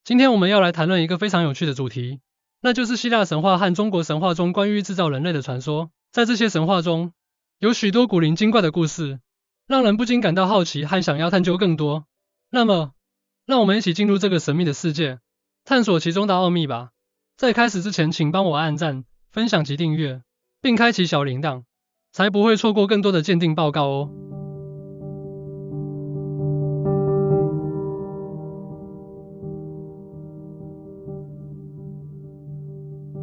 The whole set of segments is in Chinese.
今天我们要来谈论一个非常有趣的主题，那就是希腊神话和中国神话中关于制造人类的传说。在这些神话中，有许多古灵精怪的故事，让人不禁感到好奇和想要探究更多。那么，让我们一起进入这个神秘的世界，探索其中的奥秘吧。在开始之前，请帮我按赞、分享及订阅，并开启小铃铛，才不会错过更多的鉴定报告哦。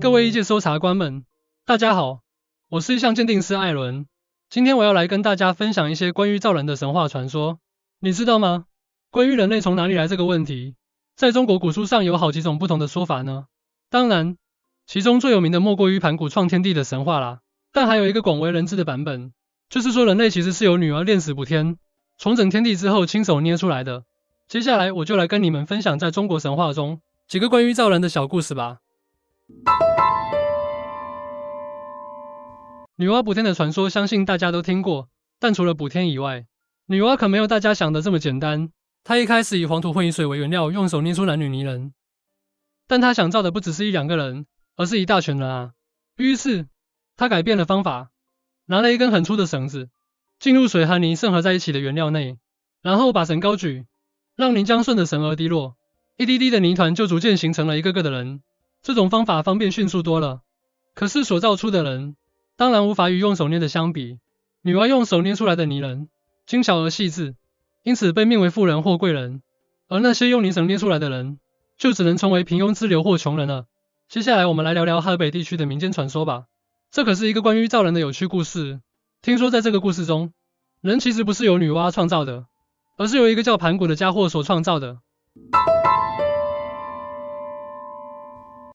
各位异界搜查官们，大家好，我是一项鉴定师艾伦。今天我要来跟大家分享一些关于造人的神话传说。你知道吗？关于人类从哪里来这个问题，在中国古书上有好几种不同的说法呢。当然，其中最有名的莫过于盘古创天地的神话啦。但还有一个广为人知的版本，就是说人类其实是由女娲炼石补天，重整天地之后亲手捏出来的。接下来我就来跟你们分享在中国神话中几个关于造人的小故事吧。女娲补天的传说相信大家都听过，但除了补天以外，女娲可没有大家想的这么简单。她一开始以黄土混以水为原料，用手捏出男女泥人。但她想造的不只是一两个人，而是一大群人啊。于是，她改变了方法，拿了一根很粗的绳子，进入水和泥渗合在一起的原料内，然后把绳高举，让泥浆顺着绳而滴落，一滴滴的泥团就逐渐形成了一个个的人。这种方法方便迅速多了，可是所造出的人当然无法与用手捏的相比。女娲用手捏出来的泥人精巧而细致，因此被命为富人或贵人，而那些用泥绳捏出来的人就只能称为平庸之流或穷人了。接下来我们来聊聊河北地区的民间传说吧。这可是一个关于造人的有趣故事。听说在这个故事中，人其实不是由女娲创造的，而是由一个叫盘古的家伙所创造的。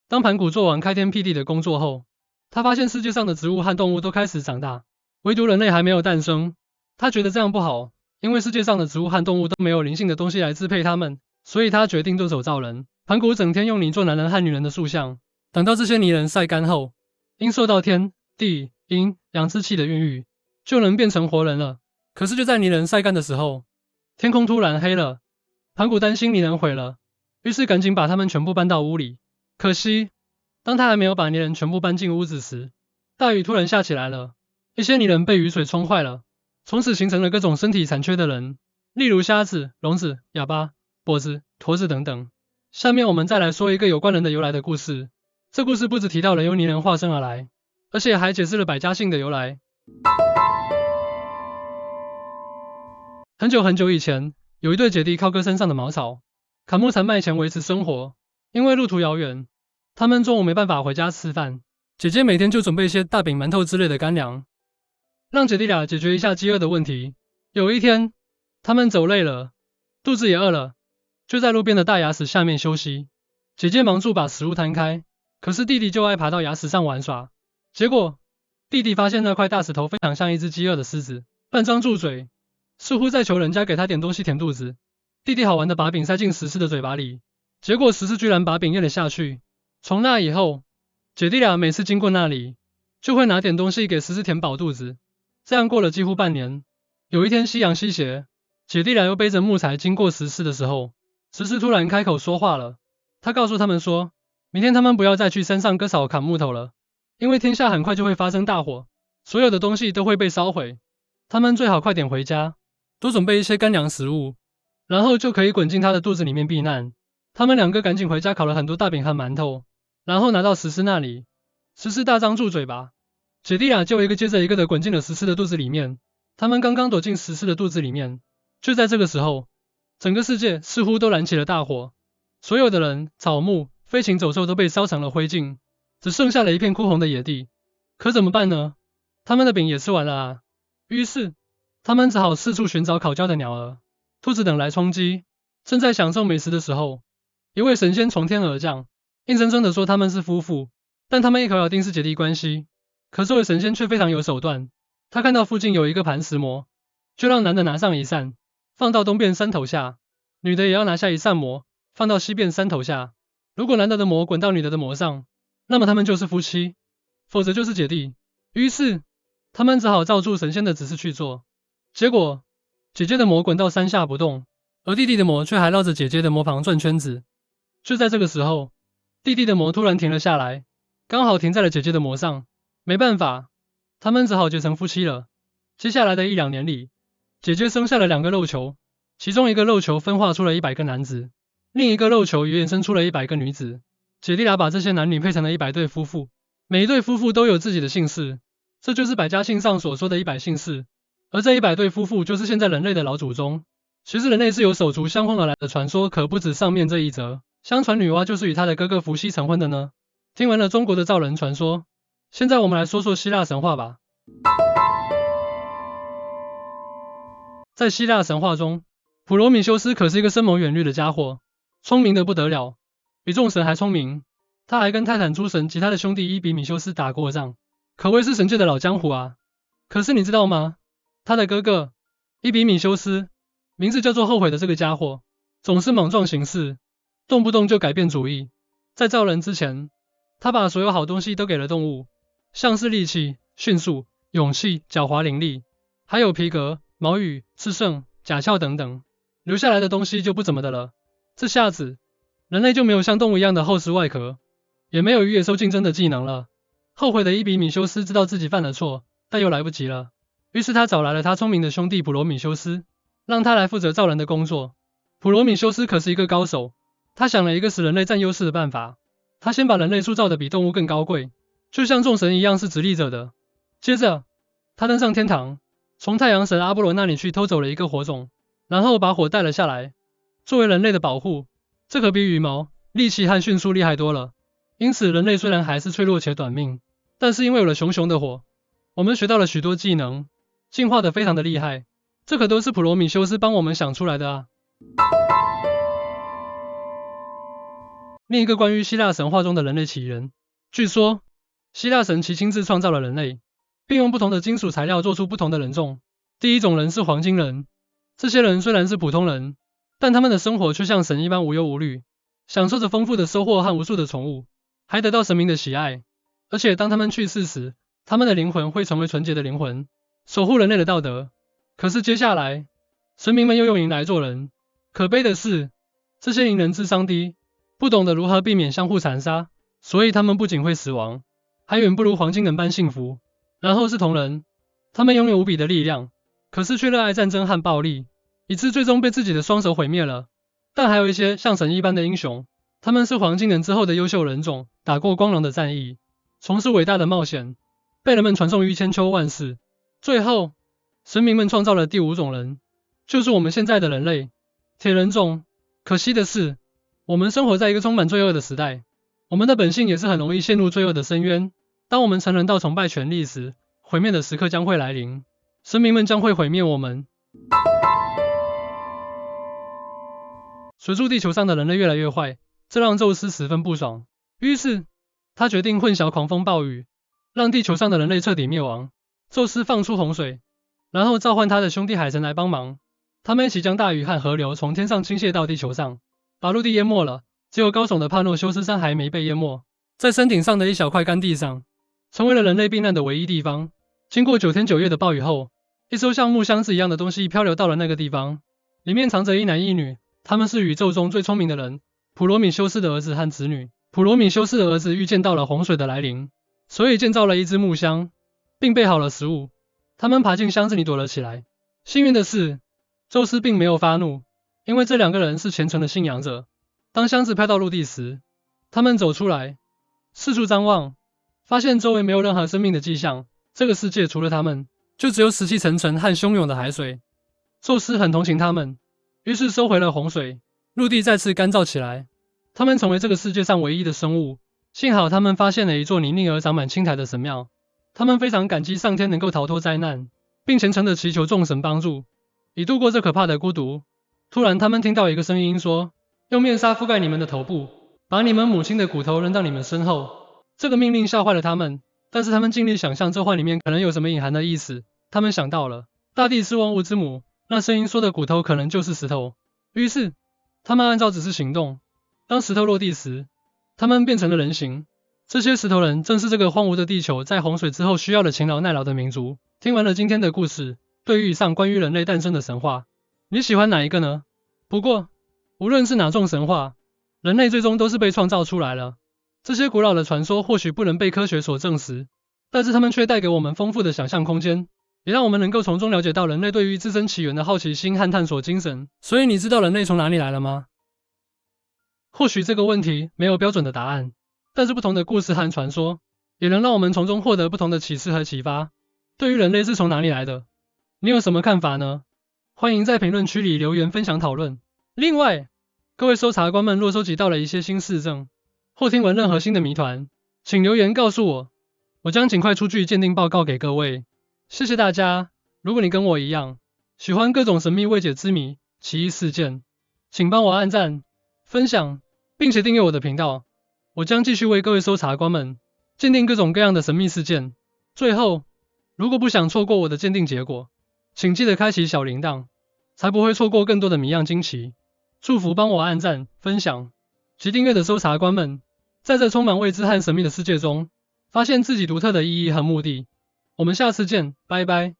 当盘古做完开天辟地的工作后，他发现世界上的植物和动物都开始长大，唯独人类还没有诞生。他觉得这样不好，因为世界上的植物和动物都没有灵性的东西来支配它们，所以他决定动手造人。盘古整天用泥做男人和女人的塑像，等到这些泥人晒干后，因受到天、地、阴、阳之气的孕育，就能变成活人了。可是就在泥人晒干的时候，天空突然黑了，盘古担心泥人毁了，于是赶紧把他们全部搬到屋里。可惜，当他还没有把泥人全部搬进屋子时，大雨突然下起来了，一些泥人被雨水冲坏了，从此形成了各种身体残缺的人，例如瞎子、聋子、哑巴、跛子、驼子等等。下面我们再来说一个有关人的由来的故事。这故事不只提到人由泥人化身而来，而且还解释了百家姓的由来。很久很久以前，有一对姐弟靠割山上的茅草、砍木材卖钱维持生活。因为路途遥远，他们中午没办法回家吃饭，姐姐每天就准备一些大饼、馒头之类的干粮，让姐弟俩解决一下饥饿的问题。有一天，他们走累了，肚子也饿了，就在路边的大牙石下面休息。姐姐忙住把食物摊开，可是弟弟就爱爬到牙石上玩耍。结果，弟弟发现那块大石头非常像一只饥饿的狮子，半张住嘴，似乎在求人家给他点东西填肚子。弟弟好玩的把饼塞进石狮的嘴巴里。结果石狮居然把饼咽了下去。从那以后，姐弟俩每次经过那里，就会拿点东西给石狮填饱肚子。这样过了几乎半年。有一天夕阳西斜，姐弟俩又背着木材经过石狮的时候，石狮突然开口说话了。他告诉他们说，明天他们不要再去山上割草砍木头了，因为天下很快就会发生大火，所有的东西都会被烧毁。他们最好快点回家，多准备一些干粮食物，然后就可以滚进他的肚子里面避难。他们两个赶紧回家烤了很多大饼和馒头，然后拿到石狮那里。石狮大张住嘴巴，姐弟俩就一个接着一个的滚进了石狮的肚子里面。他们刚刚躲进石狮的肚子里面，就在这个时候，整个世界似乎都燃起了大火，所有的人、草木、飞禽走兽都被烧成了灰烬，只剩下了一片枯红的野地。可怎么办呢？他们的饼也吃完了啊。于是，他们只好四处寻找烤焦的鸟儿、兔子等来充饥。正在享受美食的时候，一位神仙从天而降，硬生生的说他们是夫妇，但他们一口咬定是姐弟关系。可这位神仙却非常有手段，他看到附近有一个磐石磨，就让男的拿上一扇，放到东边山头下，女的也要拿下一扇磨，放到西边山头下。如果男的的磨滚到女的的磨上，那么他们就是夫妻，否则就是姐弟。于是，他们只好照住神仙的指示去做。结果，姐姐的磨滚到山下不动，而弟弟的磨却还绕着姐姐的磨旁转圈子。就在这个时候，弟弟的魔突然停了下来，刚好停在了姐姐的魔上。没办法，他们只好结成夫妻了。接下来的1-2年里，姐姐生下了2个肉球，其中一个肉球分化出了100个男子，另一个肉球也衍生出了100个女子。姐弟俩把这些男女配成了100对夫妇，每一对夫妇都有自己的姓氏，这就是百家姓上所说的100姓氏。而这100对夫妇就是现在人类的老祖宗。其实人类是有手足相婚而来的传说，可不止上面这一则。相传女娲就是与她的哥哥伏羲成婚的呢。听完了中国的造人传说，现在我们来说说希腊神话吧。在希腊神话中，普罗米修斯可是一个深谋远虑的家伙，聪明的不得了，比众神还聪明。他还跟泰坦诸神及他的兄弟伊比米修斯打过仗，可谓是神界的老江湖啊。可是你知道吗？他的哥哥伊比米修斯，名字叫做后悔的这个家伙，总是莽撞行事，动不动就改变主意。在造人之前，他把所有好东西都给了动物，像是力气、迅速、勇气、狡猾伶俐，还有皮革、毛羽、炽盛、甲壳等等，留下来的东西就不怎么的了。这下子，人类就没有像动物一样的厚实外壳，也没有与野兽竞争的技能了。后悔的伊比米修斯知道自己犯了错，但又来不及了，于是他找来了他聪明的兄弟普罗米修斯，让他来负责造人的工作。普罗米修斯可是一个高手，他想了一个使人类占优势的办法。他先把人类塑造的比动物更高贵，就像众神一样是直立着的。接着，他登上天堂，从太阳神阿波罗那里去偷走了一个火种，然后把火带了下来，作为人类的保护。这可比羽毛、力气和迅速厉害多了。因此，人类虽然还是脆弱且短命，但是因为有了熊熊的火，我们学到了许多技能，进化的非常的厉害。这可都是普罗米修斯帮我们想出来的啊。另一个关于希腊神话中的人类起源，据说希腊神奇亲自创造了人类，并用不同的金属材料做出不同的人种。第一种人是黄金人，这些人虽然是普通人，但他们的生活却像神一般无忧无虑，享受着丰富的收获和无数的宠物，还得到神明的喜爱。而且当他们去世时，他们的灵魂会成为纯洁的灵魂，守护人类的道德。可是接下来，神明们又用银来做人，可悲的是，这些银人智商低，不懂得如何避免相互残杀，所以他们不仅会死亡，还远不如黄金人般幸福。然后是铜人，他们拥有无比的力量，可是却热爱战争和暴力，以致最终被自己的双手毁灭了。但还有一些像神一般的英雄，他们是黄金人之后的优秀人种，打过光荣的战役，从事伟大的冒险，被人们传颂于千秋万世。最后，神明们创造了第5种人，就是我们现在的人类，铁人种。可惜的是，我们生活在一个充满罪恶的时代，我们的本性也是很容易陷入罪恶的深渊。当我们成人到崇拜权力时，毁灭的时刻将会来临，神明们将会毁灭我们。随住地球上的人类越来越坏，这让宙斯十分不爽，于是他决定混淆狂风暴雨，让地球上的人类彻底灭亡。宙斯放出洪水，然后召唤他的兄弟海神来帮忙，他们一起将大雨和河流从天上倾泻到地球上，把陆地淹没了。只有高耸的帕诺修斯山还没被淹没，在山顶上的一小块干地上，成为了人类避难的唯一地方。经过9天9夜的暴雨后，一艘像木箱子一样的东西漂流到了那个地方，里面藏着一男一女，他们是宇宙中最聪明的人，普罗米修斯的儿子和子女。普罗米修斯的儿子预见到了洪水的来临，所以建造了一只木箱，并备好了食物。他们爬进箱子里躲了起来。幸运的是，宙斯并没有发怒，因为这2个人是虔诚的信仰者。当箱子飘到陆地时，他们走出来，四处张望，发现周围没有任何生命的迹象，这个世界除了他们，就只有死气沉沉和汹涌的海水。宙斯很同情他们，于是收回了洪水，陆地再次干燥起来。他们成为这个世界上唯一的生物。幸好他们发现了一座泥泞而长满青苔的神庙，他们非常感激上天能够逃脱灾难，并虔诚地祈求众神帮助，以度过这可怕的孤独。突然他们听到一个声音说，用面纱覆盖你们的头部，把你们母亲的骨头扔到你们身后。这个命令吓坏了他们，但是他们尽力想象这话里面可能有什么隐含的意思。他们想到了，大地是万物之母，那声音说的骨头可能就是石头。于是，他们按照指示行动。当石头落地时，他们变成了人形。这些石头人正是这个荒芜的地球在洪水之后需要的勤劳耐劳的民族。听完了今天的故事，对于以上关于人类诞生的神话，你喜欢哪一个呢？不过，无论是哪种神话，人类最终都是被创造出来了。这些古老的传说或许不能被科学所证实，但是它们却带给我们丰富的想象空间，也让我们能够从中了解到人类对于自身起源的好奇心和探索精神。所以你知道人类从哪里来了吗？或许这个问题没有标准的答案，但是不同的故事和传说，也能让我们从中获得不同的启示和启发。对于人类是从哪里来的，你有什么看法呢？欢迎在评论区里留言分享讨论。另外，各位搜查官们若收集到了一些新事证，或听闻任何新的谜团，请留言告诉我，我将尽快出具鉴定报告给各位。谢谢大家。如果你跟我一样，喜欢各种神秘未解之谜、奇异事件，请帮我按赞、分享，并且订阅我的频道。我将继续为各位搜查官们鉴定各种各样的神秘事件。最后，如果不想错过我的鉴定结果，请记得开启小铃铛，才不会错过更多的谜样惊奇。祝福帮我按赞、分享及订阅的搜查官们，在这充满未知和神秘的世界中，发现自己独特的意义和目的。我们下次见，拜拜。